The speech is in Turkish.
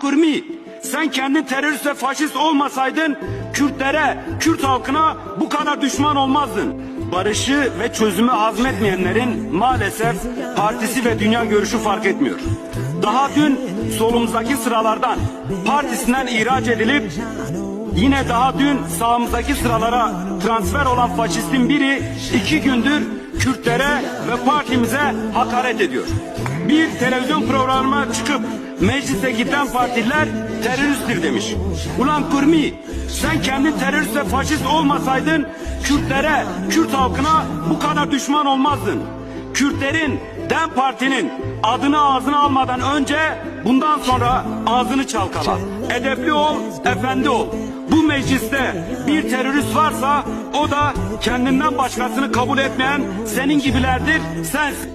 Kurmi, sen kendin terörist ve faşist olmasaydın Kürtlere, Kürt halkına bu kadar düşman olmazdın. Barışı ve çözümü azmetmeyenlerin maalesef partisi ve dünya görüşü fark etmiyor. Daha dün solumuzdaki sıralardan partisinden ihraç edilip yine daha dün sağımızdaki sıralara transfer olan faşistin biri 2 gündür Kürtlere ve partimize hakaret ediyor. Bir televizyon programına çıkıp meclise giden partiler teröristtir demiş. Ulan Kurmi, sen kendin terörist ve faşist olmasaydın Kürtlere, Kürt halkına bu kadar düşman olmazdın. Kürtlerin, DEM Parti'nin adını ağzına almadan önce bundan sonra ağzını çalkala. Edepli ol, efendi ol. Bu mecliste bir terörist varsa o da kendinden başkasını kabul etmeyen senin gibilerdir, sensin.